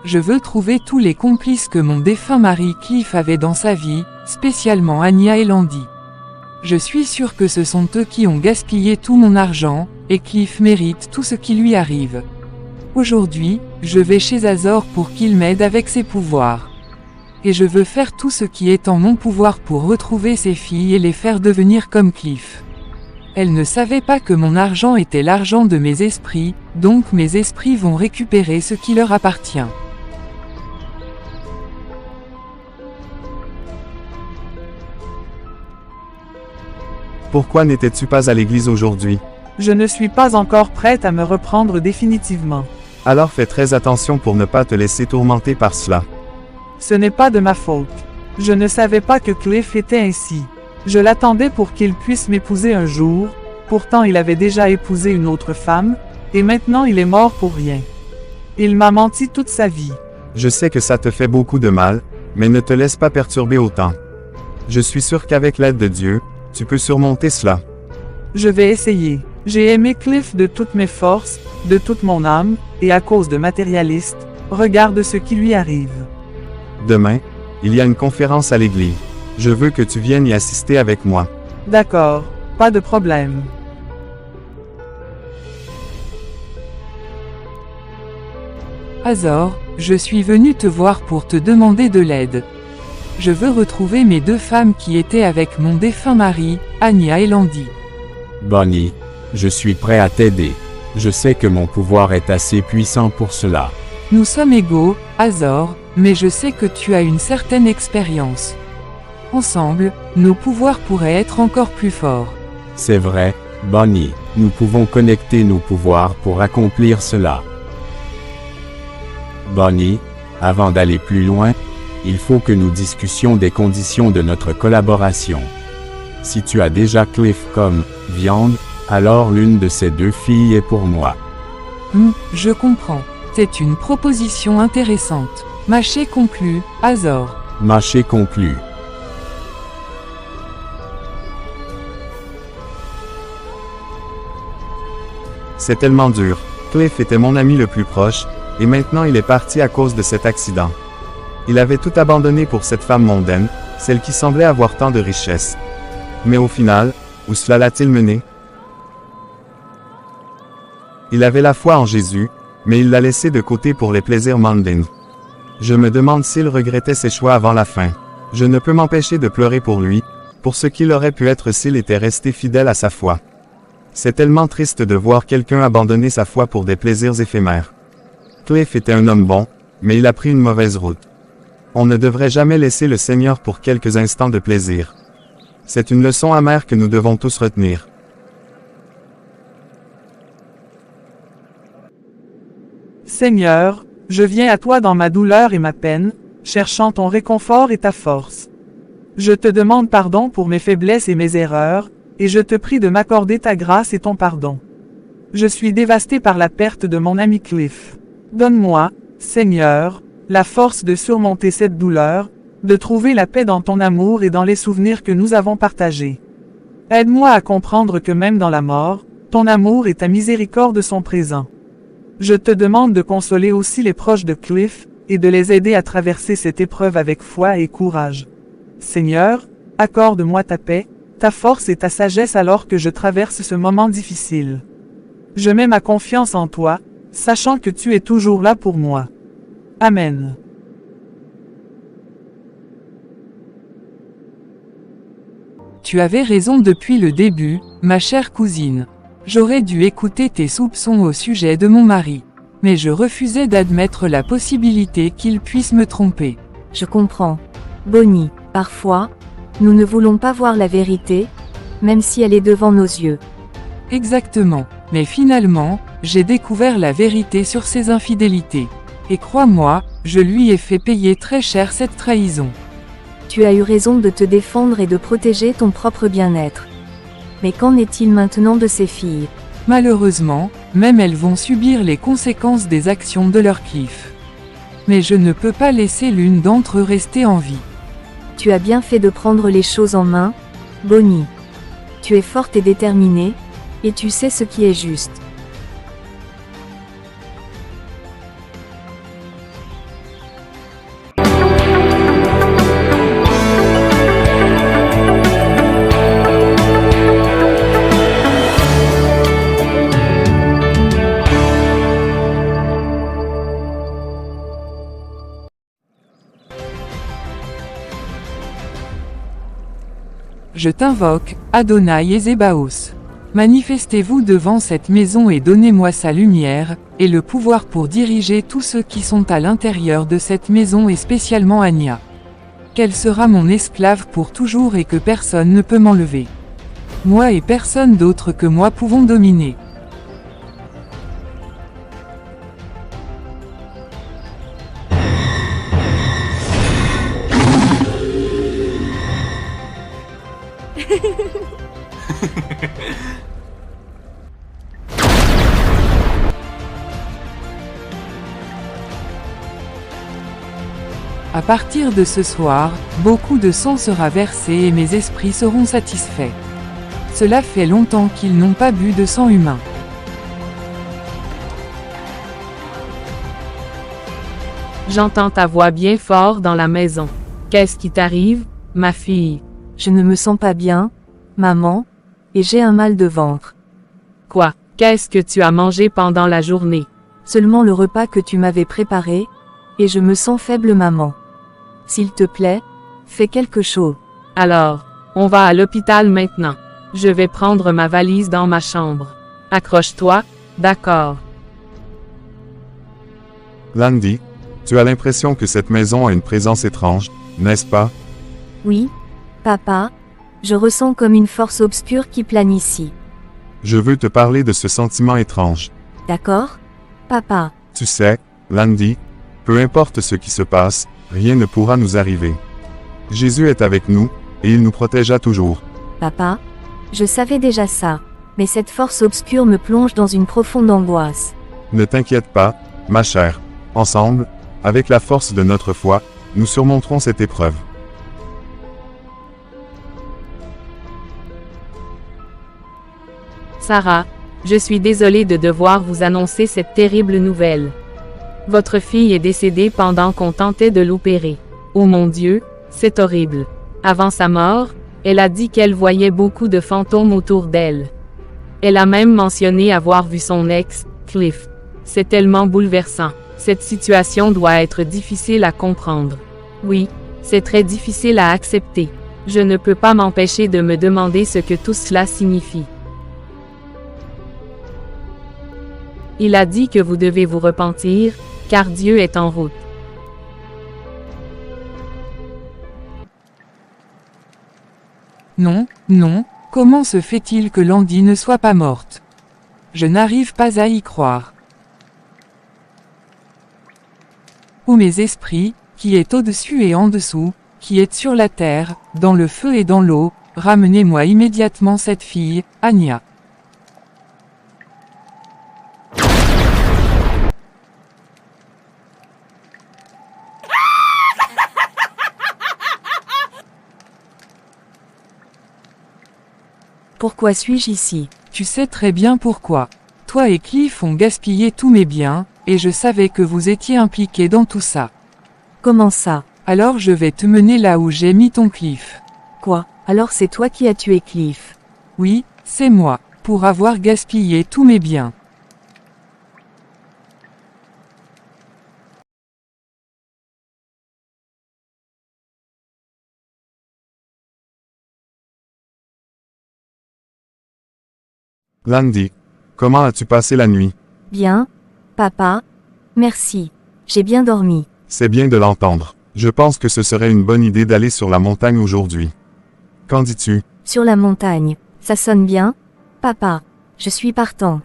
Je veux trouver tous les complices que mon défunt mari Cliff avait dans sa vie, spécialement Anya et Landy. Je suis sûr que ce sont eux qui ont gaspillé tout mon argent, et Cliff mérite tout ce qui lui arrive. Aujourd'hui, je vais chez Azor pour qu'il m'aide avec ses pouvoirs. Et je veux faire tout ce qui est en mon pouvoir pour retrouver ses filles et les faire devenir comme Cliff. Elle ne savait pas que mon argent était l'argent de mes esprits, donc mes esprits vont récupérer ce qui leur appartient. Pourquoi n'étais-tu pas à l'église aujourd'hui? Je ne suis pas encore prête à me reprendre définitivement. Alors fais très attention pour ne pas te laisser tourmenter par cela. Ce n'est pas de ma faute. Je ne savais pas que Cliff était ainsi. Je l'attendais pour qu'il puisse m'épouser un jour, pourtant il avait déjà épousé une autre femme, et maintenant il est mort pour rien. Il m'a menti toute sa vie. Je sais que ça te fait beaucoup de mal, mais ne te laisse pas perturber autant. Je suis sûr qu'avec l'aide de Dieu, tu peux surmonter cela. Je vais essayer. J'ai aimé Cliff de toutes mes forces, de toute mon âme, et à cause de matérialiste, regarde ce qui lui arrive. Demain, il y a une conférence à l'église. Je veux que tu viennes y assister avec moi. D'accord, pas de problème. Azor, je suis venu te voir pour te demander de l'aide. Je veux retrouver mes deux femmes qui étaient avec mon défunt mari, Anya et Landy. Bonnie, je suis prêt à t'aider. Je sais que mon pouvoir est assez puissant pour cela. Nous sommes égaux, Azor, mais je sais que tu as une certaine expérience. Ensemble, nos pouvoirs pourraient être encore plus forts. C'est vrai, Bonnie, nous pouvons connecter nos pouvoirs pour accomplir cela. Bonnie, avant d'aller plus loin, il faut que nous discutions des conditions de notre collaboration. Si tu as déjà Cliff comme viande, alors l'une de ces deux filles est pour moi. Je comprends. C'est une proposition intéressante. Marché conclu, Azor. Marché conclu. C'est tellement dur. Cliff était mon ami le plus proche, et maintenant il est parti à cause de cet accident. Il avait tout abandonné pour cette femme mondaine, celle qui semblait avoir tant de richesses. Mais au final, où cela l'a-t-il mené? Il avait la foi en Jésus, mais il l'a laissé de côté pour les plaisirs mondains. Je me demande s'il regrettait ses choix avant la fin. Je ne peux m'empêcher de pleurer pour lui, pour ce qu'il aurait pu être s'il était resté fidèle à sa foi. C'est tellement triste de voir quelqu'un abandonner sa foi pour des plaisirs éphémères. Cliff était un homme bon, mais il a pris une mauvaise route. On ne devrait jamais laisser le Seigneur pour quelques instants de plaisir. C'est une leçon amère que nous devons tous retenir. Seigneur, je viens à toi dans ma douleur et ma peine, cherchant ton réconfort et ta force. Je te demande pardon pour mes faiblesses et mes erreurs, et je te prie de m'accorder ta grâce et ton pardon. Je suis dévasté par la perte de mon ami Cliff. Donne-moi, Seigneur, la force de surmonter cette douleur, de trouver la paix dans ton amour et dans les souvenirs que nous avons partagés. Aide-moi à comprendre que même dans la mort, ton amour et ta miséricorde sont présents. Je te demande de consoler aussi les proches de Cliff, et de les aider à traverser cette épreuve avec foi et courage. Seigneur, accorde-moi ta paix, ta force et ta sagesse alors que je traverse ce moment difficile. Je mets ma confiance en toi, sachant que tu es toujours là pour moi. Amen. Tu avais raison depuis le début, ma chère cousine. J'aurais dû écouter tes soupçons au sujet de mon mari. Mais je refusais d'admettre la possibilité qu'il puisse me tromper. Je comprends. Bonnie, parfois, nous ne voulons pas voir la vérité, même si elle est devant nos yeux. Exactement. Mais finalement, j'ai découvert la vérité sur ses infidélités. Et crois-moi, je lui ai fait payer très cher cette trahison. Tu as eu raison de te défendre et de protéger ton propre bien-être. Mais qu'en est-il maintenant de ces filles? Malheureusement, même elles vont subir les conséquences des actions de leur Cliff. Mais je ne peux pas laisser l'une d'entre eux rester en vie. Tu as bien fait de prendre les choses en main, Bonnie. Tu es forte et déterminée, et tu sais ce qui est juste. Je t'invoque, Adonai et Zébaos. Manifestez-vous devant cette maison et donnez-moi sa lumière, et le pouvoir pour diriger tous ceux qui sont à l'intérieur de cette maison et spécialement Anya. Qu'elle sera mon esclave pour toujours et que personne ne peut m'enlever. Moi et personne d'autre que moi pouvons dominer. À partir de ce soir, beaucoup de sang sera versé et mes esprits seront satisfaits. Cela fait longtemps qu'ils n'ont pas bu de sang humain. J'entends ta voix bien fort dans la maison. Qu'est-ce qui t'arrive, ma fille? Je ne me sens pas bien, maman, et j'ai un mal de ventre. Quoi? Qu'est-ce que tu as mangé pendant la journée? Seulement le repas que tu m'avais préparé, et je me sens faible, maman. S'il te plaît, fais quelque chose. Alors, on va à l'hôpital maintenant. Je vais prendre ma valise dans ma chambre. Accroche-toi, d'accord. Landy, tu as l'impression que cette maison a une présence étrange, n'est-ce pas? Oui, papa, je ressens comme une force obscure qui plane ici. Je veux te parler de ce sentiment étrange. D'accord, papa? Tu sais, Landy, peu importe ce qui se passe, rien ne pourra nous arriver. Jésus est avec nous, et il nous protégera toujours. Papa, je savais déjà ça, mais cette force obscure me plonge dans une profonde angoisse. Ne t'inquiète pas, ma chère. Ensemble, avec la force de notre foi, nous surmonterons cette épreuve. Sarah, je suis désolée de devoir vous annoncer cette terrible nouvelle. Votre fille est décédée pendant qu'on tentait de l'opérer. Oh mon Dieu, c'est horrible. Avant sa mort, elle a dit qu'elle voyait beaucoup de fantômes autour d'elle. Elle a même mentionné avoir vu son ex, Cliff. C'est tellement bouleversant. Cette situation doit être difficile à comprendre. Oui, c'est très difficile à accepter. Je ne peux pas m'empêcher de me demander ce que tout cela signifie. Il a dit que vous devez vous repentir, car Dieu est en route. Non, non, comment se fait-il que Landy ne soit pas morte? Je n'arrive pas à y croire. Ô mes esprits, qui est au-dessus et en dessous, qui êtes sur la terre, dans le feu et dans l'eau, ramenez-moi immédiatement cette fille, Anya. Pourquoi suis-je ici? Tu sais très bien pourquoi. Toi et Cliff ont gaspillé tous mes biens, et je savais que vous étiez impliqués dans tout ça. Comment ça? Alors je vais te mener là où j'ai mis ton Cliff. Quoi? Alors c'est toi qui as tué Cliff? Oui, c'est moi, pour avoir gaspillé tous mes biens. Landy, comment as-tu passé la nuit? Bien, papa. Merci. J'ai bien dormi. C'est bien de l'entendre. Je pense que ce serait une bonne idée d'aller sur la montagne aujourd'hui. Qu'en dis-tu? Sur la montagne. Ça sonne bien? Papa. Je suis partante.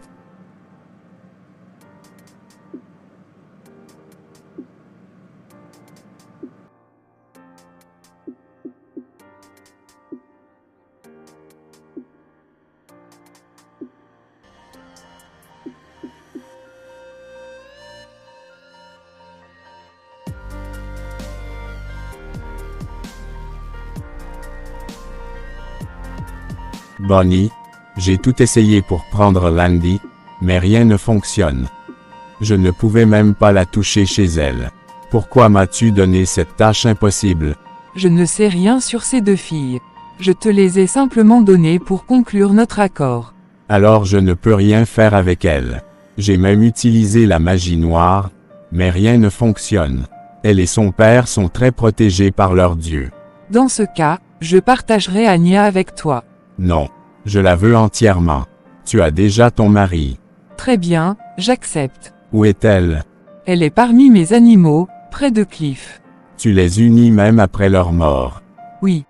Bonnie, j'ai tout essayé pour prendre Landy, mais rien ne fonctionne. Je ne pouvais même pas la toucher chez elle. Pourquoi m'as-tu donné cette tâche impossible? Je ne sais rien sur ces deux filles. Je te les ai simplement données pour conclure notre accord. Alors je ne peux rien faire avec elle. J'ai même utilisé la magie noire, mais rien ne fonctionne. Elle et son père sont très protégés par leur Dieu. Dans ce cas, Je partagerai Anya avec toi. Non. Je la veux entièrement. Tu as déjà ton mari. Très bien, j'accepte. Où est-elle? Elle est parmi mes animaux, près de Cliff. Tu les unis même après leur mort. Oui.